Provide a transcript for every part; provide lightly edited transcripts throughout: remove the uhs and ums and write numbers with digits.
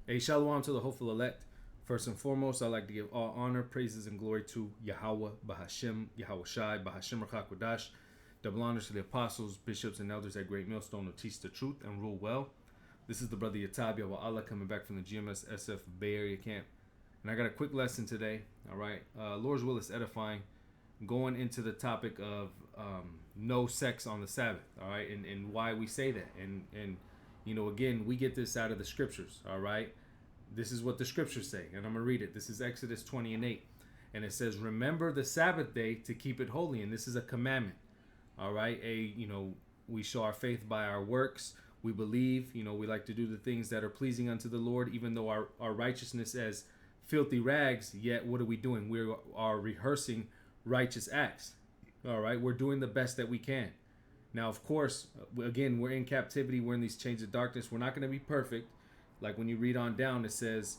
A shalom to the hopeful elect. First and foremost, I'd like to give all honor, praises, and glory to Yahweh, Bahashem, Yahweh Shai, Bahashem Rachakodash. Double honors to the apostles, bishops, and elders at Great Millstone who teach the truth and rule well. This is the brother Yatab Yahweh Allah coming back from the GMS SF Bay Area camp. And I got a quick lesson today, all right? Lord's will is edifying. Going into the topic of no sex on the Sabbath, all right? And why we say that. And you know, again, we get this out of the scriptures, all right? This is what the scriptures say, and I'm going to read it. This is Exodus 20:8. And it says, remember the Sabbath day to keep it holy. And this is a commandment, all right? We show our faith by our works. We believe, we like to do the things that are pleasing unto the Lord, even though our righteousness as filthy rags, yet what are we doing? We are rehearsing righteous acts, all right? We're doing the best that we can. Now, of course, again, we're in captivity. We're in these chains of darkness. We're not going to be perfect. Like when you read on down, it says,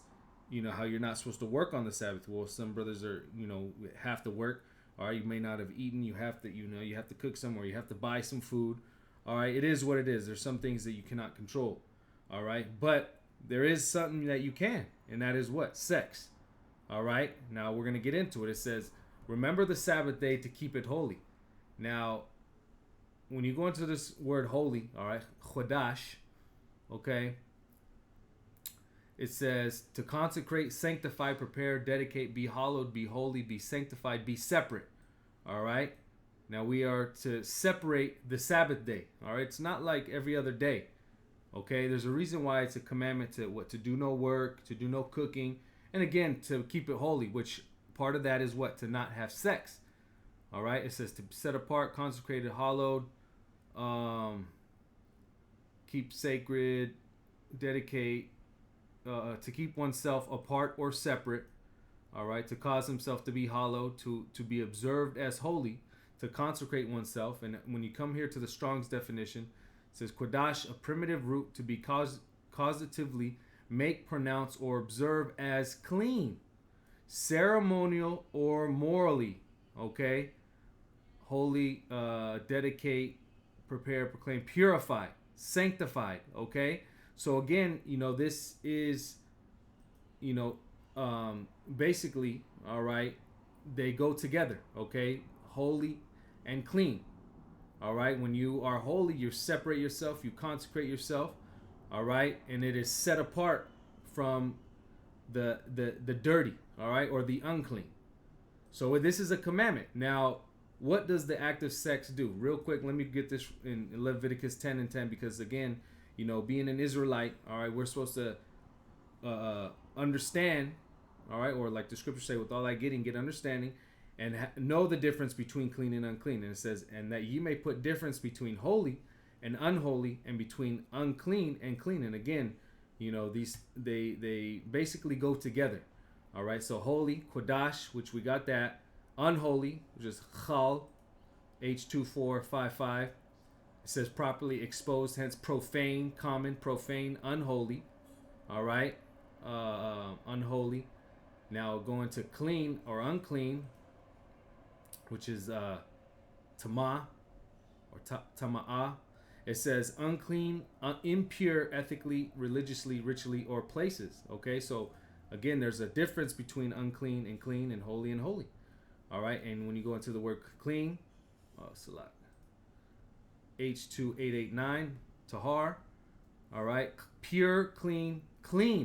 how you're not supposed to work on the Sabbath. Well, some brothers are, have to work. All right, you may not have eaten. You have to, you have to cook somewhere. You have to buy some food. All right, it is what it is. There's some things that you cannot control. All right, but there is something that you can, and that is what? Sex. All right, now we're going to get into it. It says, remember the Sabbath day to keep it holy. Now, when you go into this word holy, all right, chodash, okay, it says to consecrate, sanctify, prepare, dedicate, be hallowed, be holy, be sanctified, be separate, all right? Now we are to separate the Sabbath day, all right? It's not like every other day, okay? There's a reason why it's a commandment to do no work, to do no cooking, and again, to keep it holy, which part of that is what? To not have sex, all right? It says to set apart, consecrated, hallowed, keep sacred, dedicate, to keep oneself apart or separate, all right, to cause himself to be hallowed, to be observed as holy, to consecrate oneself. And when you come here to the Strong's definition, it says kodash, a primitive root, to be causatively make, pronounce, or observe as clean, ceremonial or morally, okay, holy, dedicate, prepare, proclaim, purify, sanctified, okay. So again, this is, basically, all right, they go together, okay, holy and clean, all right. When you are holy, you separate yourself, you consecrate yourself, all right, and it is set apart from the dirty, all right, or the unclean. So this is a commandment. Now, what does the act of sex do? Real quick, let me get this in Leviticus 10:10, because again, being an Israelite, all right, we're supposed to understand, all right, or like the scriptures say, with all that getting, get understanding, and know the difference between clean and unclean. And it says, and that ye may put difference between holy and unholy, and between unclean and clean. And again, these they basically go together, all right. So holy, kodash, which we got that. Unholy, which is chal, H2455. It says properly exposed, hence profane, common, profane, unholy. All right, unholy. Now going to clean or unclean, which is tama or tama'ah. It says unclean, impure, ethically, religiously, ritually, or places. Okay, so again, there's a difference between unclean and clean, and holy and holy. All right, and when you go into the word clean, salat. H2889, tahar, all right, pure, clean,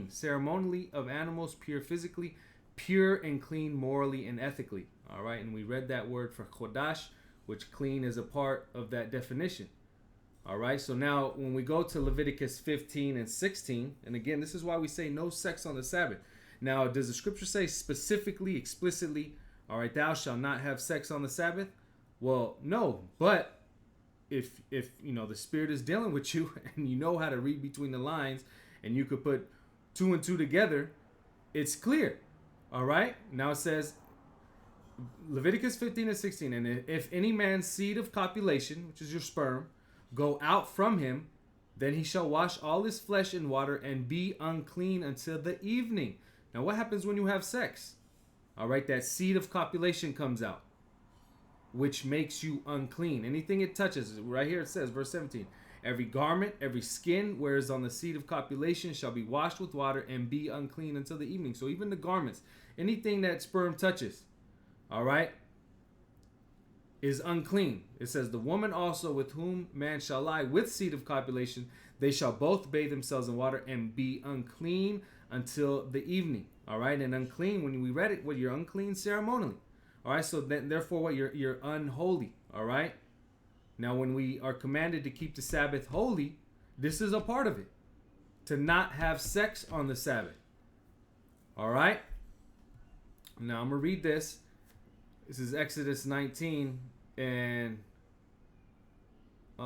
ceremonially of animals, pure physically, pure and clean morally and ethically, all right, and we read that word for chodash, which clean is a part of that definition, all right. So now when we go to Leviticus 15 and 16, and again, this is why we say no sex on the Sabbath. Now, does the scripture say specifically, explicitly, all right, thou shalt not have sex on the Sabbath? Well, no, but if the Spirit is dealing with you and you know how to read between the lines and you could put two and two together, it's clear. All right. Now it says Leviticus 15 and 16, and if any man's seed of copulation, which is your sperm, go out from him, then he shall wash all his flesh in water and be unclean until the evening. Now what happens when you have sex? All right, that seed of copulation comes out, which makes you unclean. Anything it touches, right here it says, verse 17, Every garment, every skin whereas on the seed of copulation shall be washed with water and be unclean until the evening. So even the garments, anything that sperm touches, all right, is unclean. It says, the woman also with whom man shall lie with seed of copulation, they shall both bathe themselves in water and be unclean until the evening. All right, and unclean, when we read it, well, you're unclean ceremonially. All right, so then therefore what, you're unholy. All right. Now when we are commanded to keep the Sabbath holy, this is a part of it. To not have sex on the Sabbath. All right. Now I'm gonna read this. This is Exodus 19, and where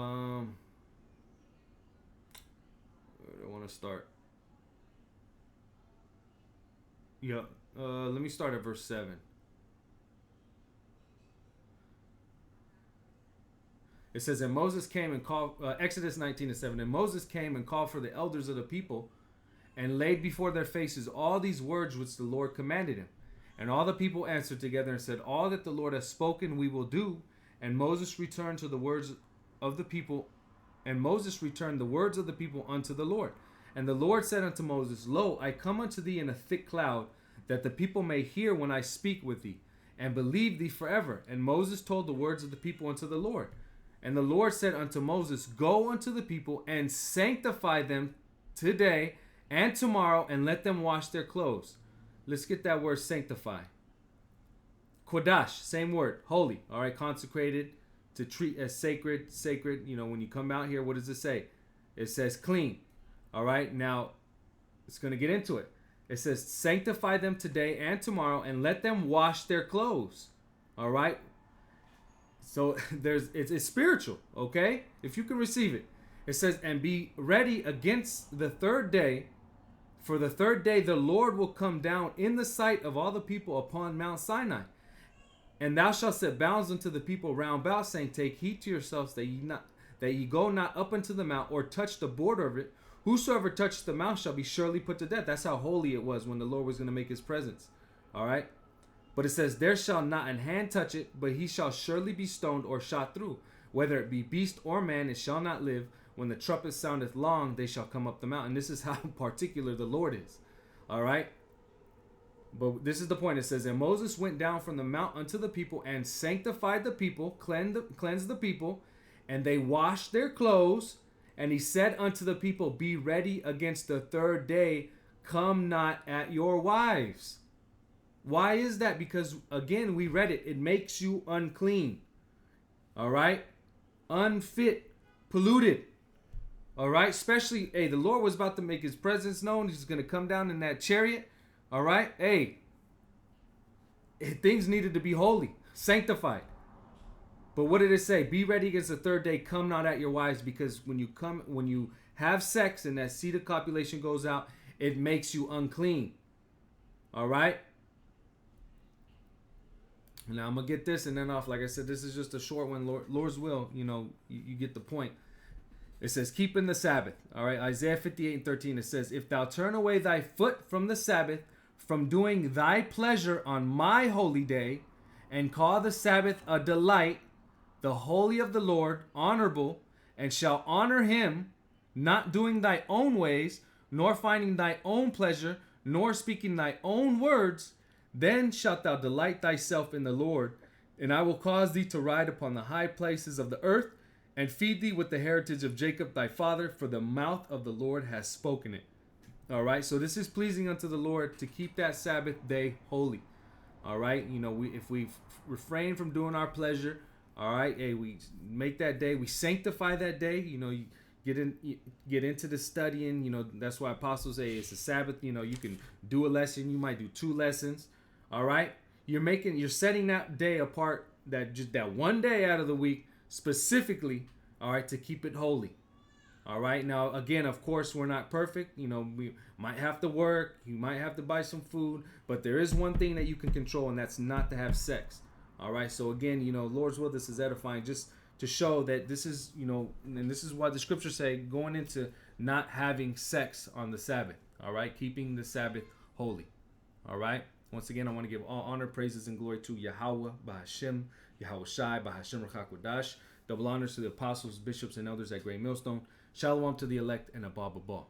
do I want to start? Yeah, let me start at verse 7. It says, and Moses came and called, Exodus 19:7, and Moses came and called for the elders of the people and laid before their faces all these words which the Lord commanded him. And all the people answered together and said, all that the Lord has spoken we will do. And Moses returned to the words of the people, and Moses returned the words of the people unto the Lord. And the Lord said unto Moses, lo, I come unto thee in a thick cloud, that the people may hear when I speak with thee, and believe thee forever. And Moses told the words of the people unto the Lord. And the Lord said unto Moses, go unto the people and sanctify them today and tomorrow, and let them wash their clothes. Let's get that word sanctify. Kodash, same word, holy. All right, consecrated, to treat as sacred. Sacred, you know, when you come out here, what does it say? It says clean. All right, now it's going to get into it. It says sanctify them today and tomorrow, and let them wash their clothes. All right. So it's spiritual, okay? If you can receive it. It says, and be ready against the third day. For the third day the Lord will come down in the sight of all the people upon Mount Sinai. And thou shalt set bounds unto the people round about, saying, take heed to yourselves that ye go not up unto the mount, or touch the border of it. Whosoever touches the mount shall be surely put to death. That's how holy it was when the Lord was going to make his presence. All right. But it says, there shall not an hand touch it, but he shall surely be stoned or shot through. Whether it be beast or man, it shall not live. When the trumpet soundeth long, they shall come up the mountain. This is how particular the Lord is. All right. But this is the point. It says, and Moses went down from the mount unto the people and sanctified the people, cleansed the people, and they washed their clothes. And he said unto the people, be ready against the third day. Come not at your wives. Why is that? Because again, we read it. It makes you unclean. All right. Unfit, polluted. All right. Especially, hey, the Lord was about to make his presence known. He's going to come down in that chariot. All right. Hey, things needed to be holy, sanctified. But what did it say? Be ready against the third day. Come not at your wives, because when you have sex and that seed of copulation goes out, it makes you unclean. All right. Now I'm gonna get this and then off. Like I said, this is just a short one. Lord's will. You know, you get the point. It says, keeping the Sabbath. All right. Isaiah 58:13. It says, if thou turn away thy foot from the Sabbath, from doing thy pleasure on my holy day, and call the Sabbath a delight, the holy of the Lord honorable, and shall honor him, not doing thy own ways, nor finding thy own pleasure, nor speaking thy own words, then shalt thou delight thyself in the Lord, and I will cause thee to ride upon the high places of the earth, and feed thee with the heritage of Jacob thy father, for the mouth of the Lord has spoken it. All right, so this is pleasing unto the Lord to keep that Sabbath day holy. All right, you know, if we refrain from doing our pleasure, all right, hey, we make that day, we sanctify that day. You know, you get into the studying. You know, that's why apostles say it's a Sabbath. You know, you can do a lesson, you might do 2 lessons. All right, you're setting that day apart, that one day out of the week specifically, all right, to keep it holy. All right, now again, of course, we're not perfect. You know, we might have to work, you might have to buy some food, but there is one thing that you can control, and that's not to have sex. All right, so again, you know, Lord's will, this is edifying, just to show that this is, you know, and this is why the scriptures say going into not having sex on the Sabbath. All right, keeping the Sabbath holy. All right. Once again, I want to give all honor, praises, and glory to Yahweh, Bahashem, Yahweh Shai, Bahashem Rakhakwadash. Double honors to the apostles, bishops, and elders at Great Millstone. Shalom to the elect and Abba Baba.